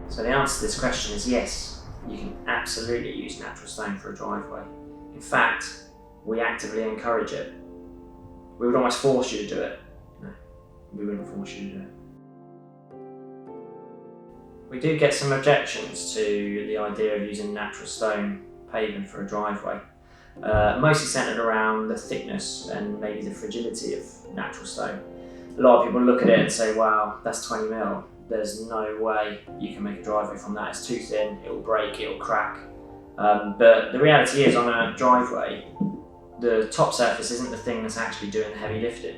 So the answer to this question is yes, you can absolutely use natural stone for a driveway. In fact, we actively encourage it. We would almost force you to do it. No, we wouldn't force you to do it. We do get some objections to the idea of using natural stone paving for a driveway, mostly centred around the thickness and maybe the fragility of natural stone. A lot of people look at it and say, wow, that's 20 mil. There's no way you can make a driveway from that. It's too thin, it'll break, it'll crack. But the reality is, on a driveway, the top surface isn't the thing that's actually doing the heavy lifting.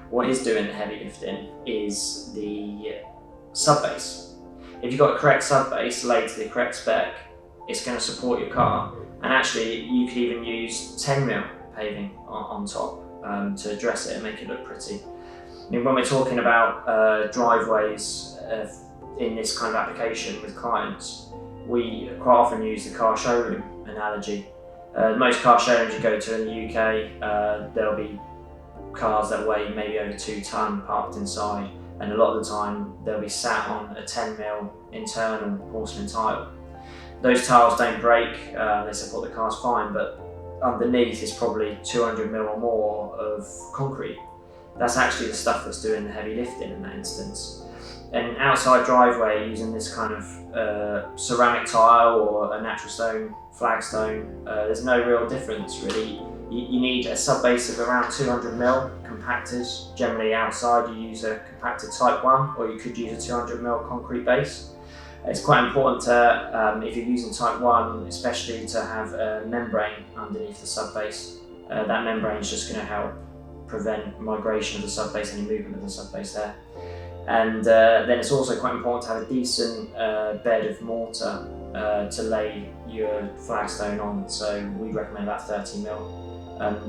What is doing the heavy lifting is the subbase. If you've got a correct subbase laid to the correct spec, it's going to support your car. And actually, you could even use 10 mil paving on top to address it and make it look pretty. I mean, when we're talking about driveways in this kind of application with clients, we quite often use the car showroom analogy. Most car showrooms you go to in the UK, there'll be cars that weigh maybe over 2 tonne parked inside, and a lot of the time they'll be sat on a 10 mil internal porcelain tile. Those tiles don't break, they support the cars fine, but underneath is probably 200 mil or more of concrete. That's actually the stuff that's doing the heavy lifting in that instance. An outside driveway using this kind of ceramic tile or a natural stone flagstone, there's no real difference really. You need a subbase of around 200 mil compacted. Generally outside you use a compacted type 1, or you could use a 200 mil concrete base. It's quite important to, if you're using type 1, especially to have a membrane underneath the subbase. That membrane is just going to help prevent migration of the subbase, any movement of the subbase there. And then it's also quite important to have a decent bed of mortar to lay your flagstone on. So we recommend about 30 mil.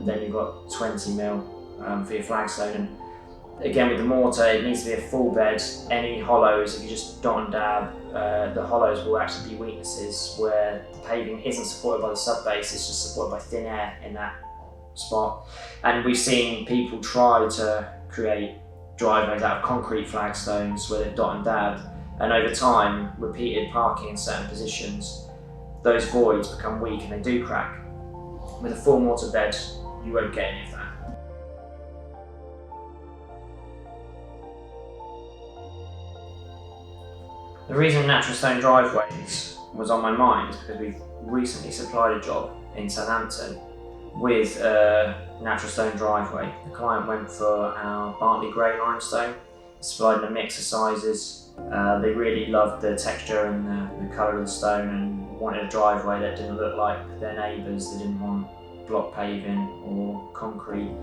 Then you've got 20 mil for your flagstone. And again, with the mortar, it needs to be a full bed. Any hollows, if you just dot and dab, the hollows will actually be weaknesses where the paving isn't supported by the subbase, it's just supported by thin air in that spot. And we've seen people try to create driveways out of concrete flagstones where they've dot and dabbed, and over time, repeated parking in certain positions, those voids become weak and they do crack. With a full mortar bed, you won't get any of that. The reason natural stone driveways was on my mind is because we've recently supplied a job in Southampton with a natural stone driveway. The client went for our Bartley grey limestone, supplied in a mix of sizes. They really loved the texture and the colour of the stone and wanted a driveway that didn't look like their neighbours. They didn't want block paving or concrete.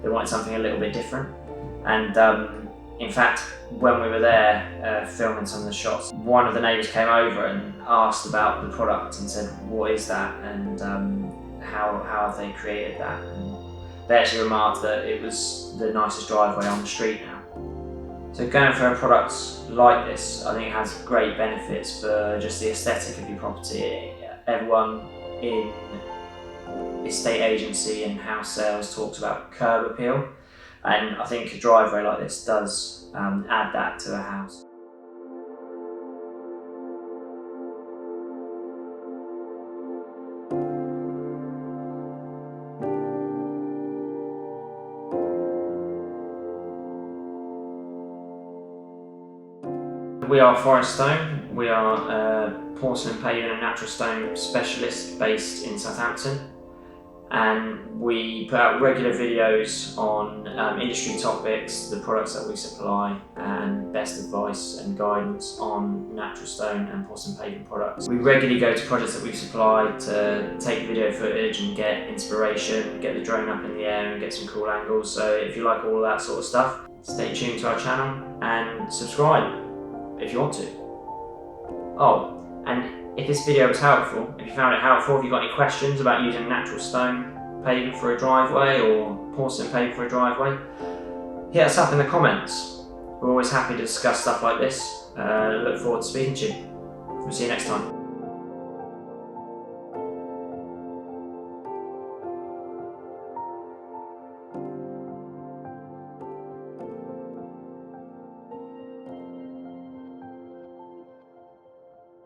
They wanted something a little bit different. And in fact, when we were there filming some of the shots, one of the neighbours came over and asked about the product and said, what is that? And how have they created that? And they actually remarked that it was the nicest driveway on the street now. So going for a product like this, I think it has great benefits for just the aesthetic of your property. Everyone in estate agency and house sales talks about curb appeal, and I think a driveway like this does add that to a house. We are Forest Stone. We are a porcelain paving and natural stone specialist based in Southampton, and we put out regular videos on industry topics, the products that we supply, and best advice and guidance on natural stone and porcelain paving products. We regularly go to projects that we've supplied to take video footage and get inspiration, get the drone up in the air and get some cool angles. So if you like all of that sort of stuff, stay tuned to our channel and subscribe if you want to. Oh, and if this video was helpful, if you found it helpful, if you've got any questions about using natural stone paving for a driveway or porcelain paving for a driveway, hit us up in the comments. We're always happy to discuss stuff like this. Look forward to speaking to you. We'll see you next time.